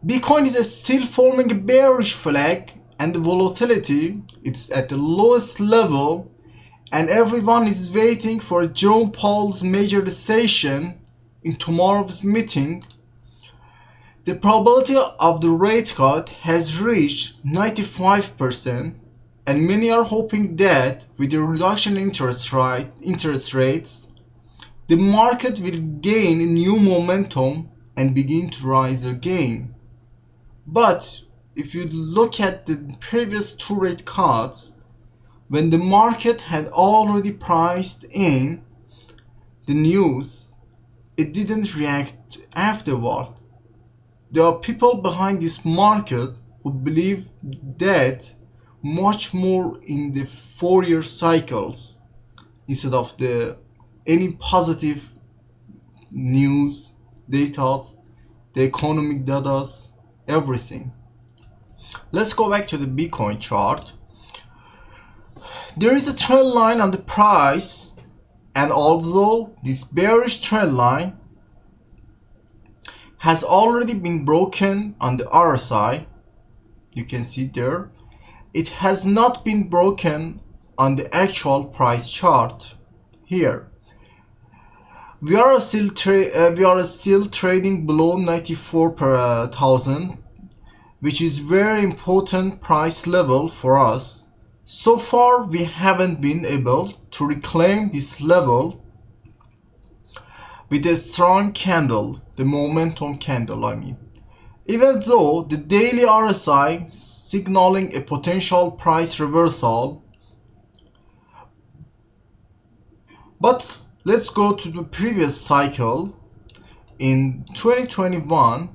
Bitcoin is still forming a bearish flag, and the volatility it's at the lowest level, and everyone is waiting for Jerome Powell's major decision in tomorrow's meeting. The probability of the rate cut has reached 95%, and many are hoping that with the reduction in interest rates, the market will gain a new momentum and begin to rise again. But if you look at the previous two rate cuts, when the market had already priced in the news, it didn't react afterward. There are people behind this market who believe that much more in the 4-year cycles instead of any positive news, data, the economic data, everything. Let's go back to the Bitcoin chart. There is a trend line on the price, and although this bearish trend line has already been broken on the RSI, you can see there, it has not been broken on the actual price chart here. We are still trading below 94 per thousand, which is very important price level for us. So far we haven't been able to reclaim this level with a strong candle, the momentum candle I mean. Even though the daily RSI signaling a potential price reversal. But let's go to the previous cycle in 2021.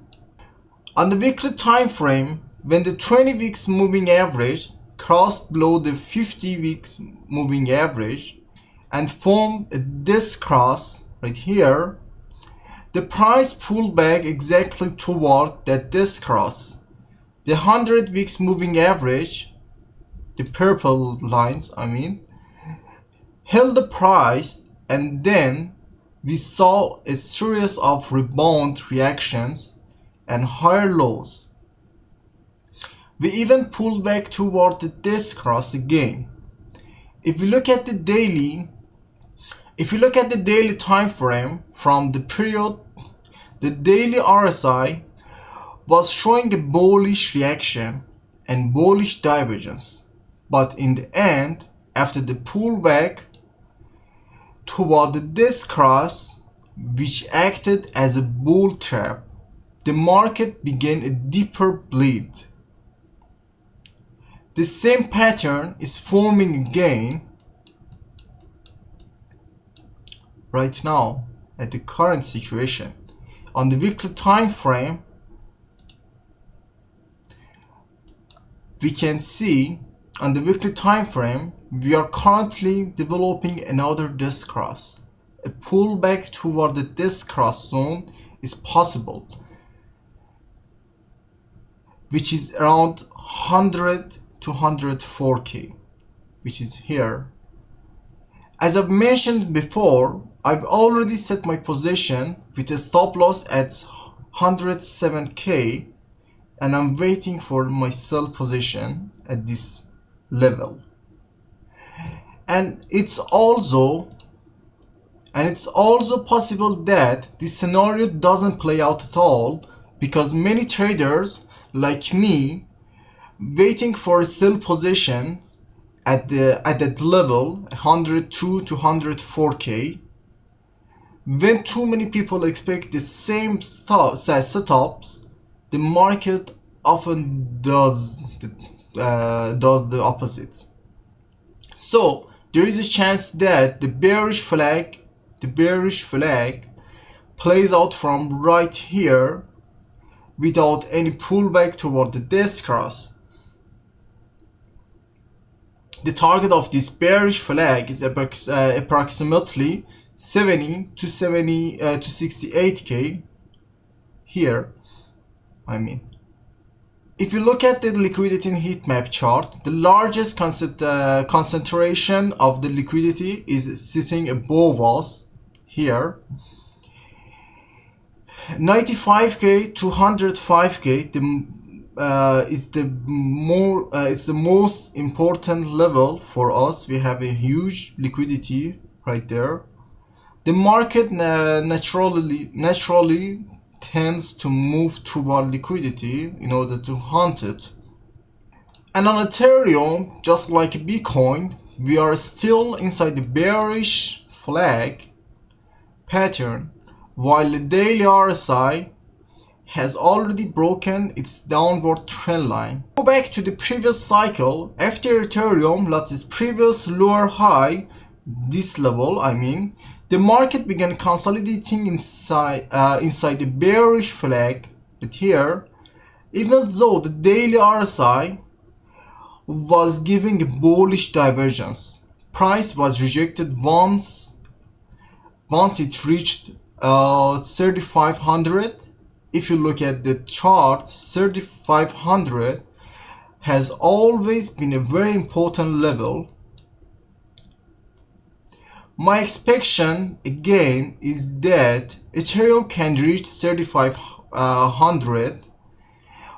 On the weekly time frame, when the 20 weeks moving average crossed below the 50 weeks moving average and formed this cross right here, the price pulled back exactly toward this cross. The 100 weeks moving average, the purple lines I mean, held the price, and then we saw a series of rebound reactions and higher lows. We even pulled back toward this cross again. If we look at the daily time frame from the period, the daily RSI was showing a bullish reaction and bullish divergence. But in the end, after the pullback toward this cross, which acted as a bull trap, the market began a deeper bleed. The same pattern is forming again right now at the current situation. On the weekly time frame, we can see on the weekly time frame we are currently developing another disc cross. A pullback toward the disc cross zone is possible, which is around 100 to 104k, which is here. As I've mentioned before, I've already set my position with a stop loss at 107k, and I'm waiting for my sell position at this level. And it's also possible that this scenario doesn't play out at all, because many traders like me waiting for sell positions at that level 102 to 104k. When too many people expect the same setups, the market often does the opposite. So there is a chance that the bearish flag plays out from right here without any pullback toward the disc cross. The target of this bearish flag is approximately 70 to 68k here. I mean, if you look at the liquidity in heat map chart, the largest concentration of the liquidity is sitting above us here. 95k to 105k it's the most important level for us. We have a huge liquidity right there. The market naturally tends to move toward liquidity in order to hunt it. And on Ethereum, just like Bitcoin, we are still inside the bearish flag pattern, while the daily RSI has already broken its downward trend line. Go back to the previous cycle. After Ethereum lost its previous lower high, this level the market began consolidating inside the bearish flag. But here, even though the daily RSI was giving a bullish divergence, price was rejected once it reached 3500. If you look at the chart, 3500 has always been a very important level. My expectation again is that Ethereum can reach 3500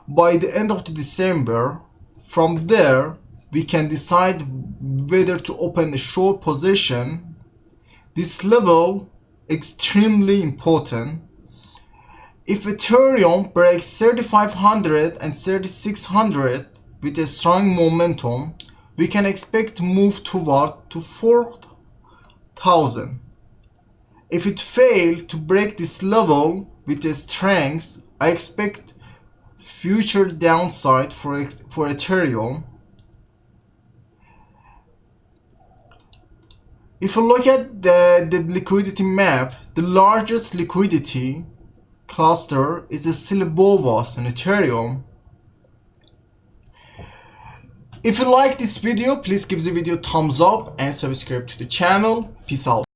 by the end of December. From there, we can decide whether to open a short position. This level extremely important. If Ethereum breaks 3500 and 3600 with a strong momentum, we can expect to move toward to 4000. If it fails to break this level with a strength, I expect future downside for Ethereum. If you look at the liquidity map, the largest liquidity cluster is still above us in Ethereum. If you like this video, please give the video a thumbs up and subscribe to the channel. Peace out.